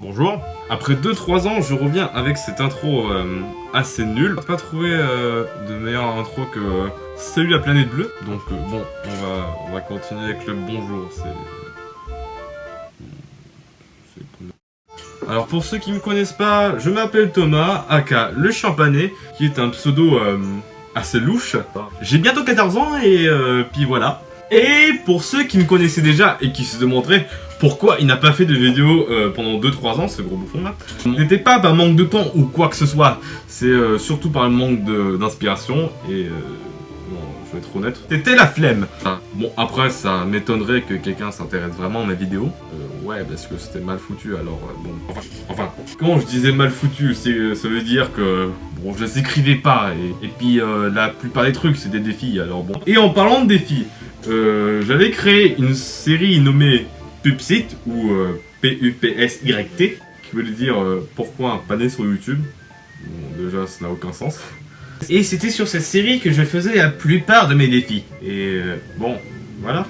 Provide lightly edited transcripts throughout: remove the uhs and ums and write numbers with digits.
Bonjour. Après 2-3 ans, je reviens avec cette intro assez nulle. J'ai pas trouvé de meilleure intro que Salut la planète bleue. Donc bon, on va continuer avec le bonjour. C'est cool. Alors pour ceux qui me connaissent pas, je m'appelle Thomas, aka le Champanet, qui est un pseudo assez louche. J'ai bientôt 14 ans et puis voilà. Et pour ceux qui me connaissaient déjà et qui se demanderaient pourquoi il n'a pas fait de vidéo pendant 2-3 ans, ce gros bouffon là, ce n'était pas par manque de temps ou quoi que ce soit, c'est surtout par le manque d'inspiration et bon, je vais être honnête, c'était la flemme. Bon, après ça m'étonnerait que quelqu'un s'intéresse vraiment à mes vidéos, ouais, parce que c'était mal foutu, alors bon, enfin, quand je disais mal foutu, ça veut dire que bon, je les écrivais pas et puis la plupart des trucs c'est des défis, alors bon. Et en parlant de défis, j'avais créé une série nommée Pupsite ou P-U-P-S-Y-T, qui veut dire pourquoi un panais sur YouTube. Bon, déjà ça n'a aucun sens. Et c'était sur cette série que je faisais la plupart de mes défis. Et bon, voilà.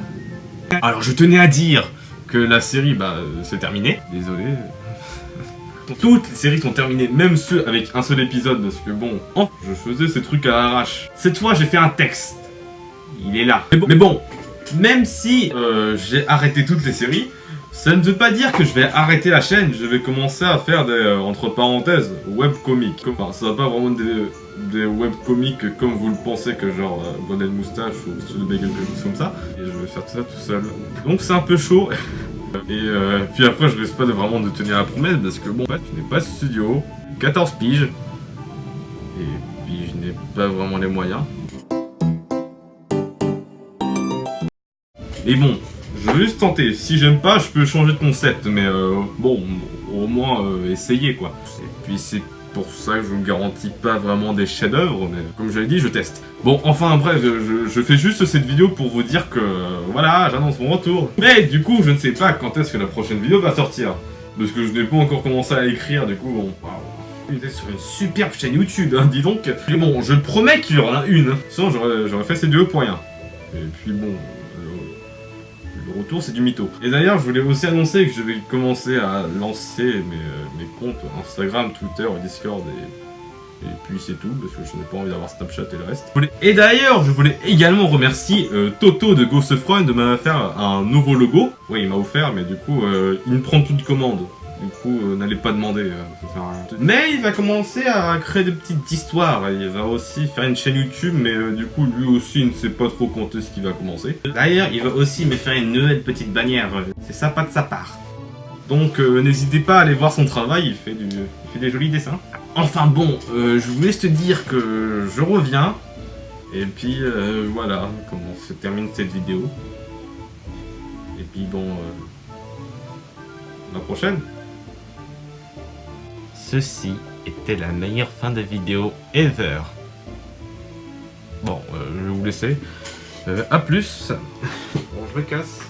Alors je tenais à dire que la série, c'est terminé. Désolé. Toutes les séries sont terminées, même ceux avec un seul épisode, parce que bon, je faisais ces trucs à l'arrache. Cette fois j'ai fait un texte. Il est là. Mais bon, même si j'ai arrêté toutes les séries, ça ne veut pas dire que je vais arrêter la chaîne. Je vais commencer à faire des, entre parenthèses, webcomics. Enfin, ça va pas vraiment des webcomics comme vous le pensez, que genre bonnet de moustache ou de bagel, quelque chose comme ça. Et je vais faire tout ça tout seul. Donc c'est un peu chaud. Et puis après, je risque pas vraiment de tenir la promesse, parce que bon, tu n'es pas studio, 14 piges. Et puis je n'ai pas vraiment les moyens. Et bon, je vais juste tenter. Si j'aime pas, je peux changer de concept. Mais bon, au moins essayer quoi. Et puis c'est pour ça que je ne garantis pas vraiment des chefs-d'œuvre. Mais comme je l'ai dit, je teste. Bon, enfin bref, je fais juste cette vidéo pour vous dire que voilà, j'annonce mon retour. Mais du coup, je ne sais pas quand est-ce que la prochaine vidéo va sortir. Parce que je n'ai pas encore commencé à écrire, du coup, bon. Vous êtes sur une superbe chaîne YouTube, hein, dis donc. Mais bon, je promets qu'il y aura une. Sinon, j'aurais fait cette vidéo pour rien. Et puis bon. Le retour, c'est du mytho. Et d'ailleurs, je voulais aussi annoncer que je vais commencer à lancer mes comptes Instagram, Twitter, Discord et puis c'est tout, parce que je n'ai pas envie d'avoir Snapchat et le reste. Et d'ailleurs, je voulais également remercier Toto de GhostFront de m'avoir fait un nouveau logo. Oui, il m'a offert, mais du coup, il me prend toute commande. Du coup, n'allez pas demander, ça sert à rien. Mais il va commencer à créer des petites histoires. Il va aussi faire une chaîne YouTube, mais du coup, lui aussi, il ne sait pas trop quand est-ce qu'il va commencer. D'ailleurs, il va aussi me faire une nouvelle petite bannière. C'est sympa de sa part. Donc, n'hésitez pas à aller voir son travail, il fait des jolis dessins. Enfin bon, je voulais te dire que je reviens. Et puis, voilà, comment se termine cette vidéo. Et puis bon, la prochaine. Ceci était la meilleure fin de vidéo ever. Bon, je vais vous laisser. A plus. Bon, je me casse.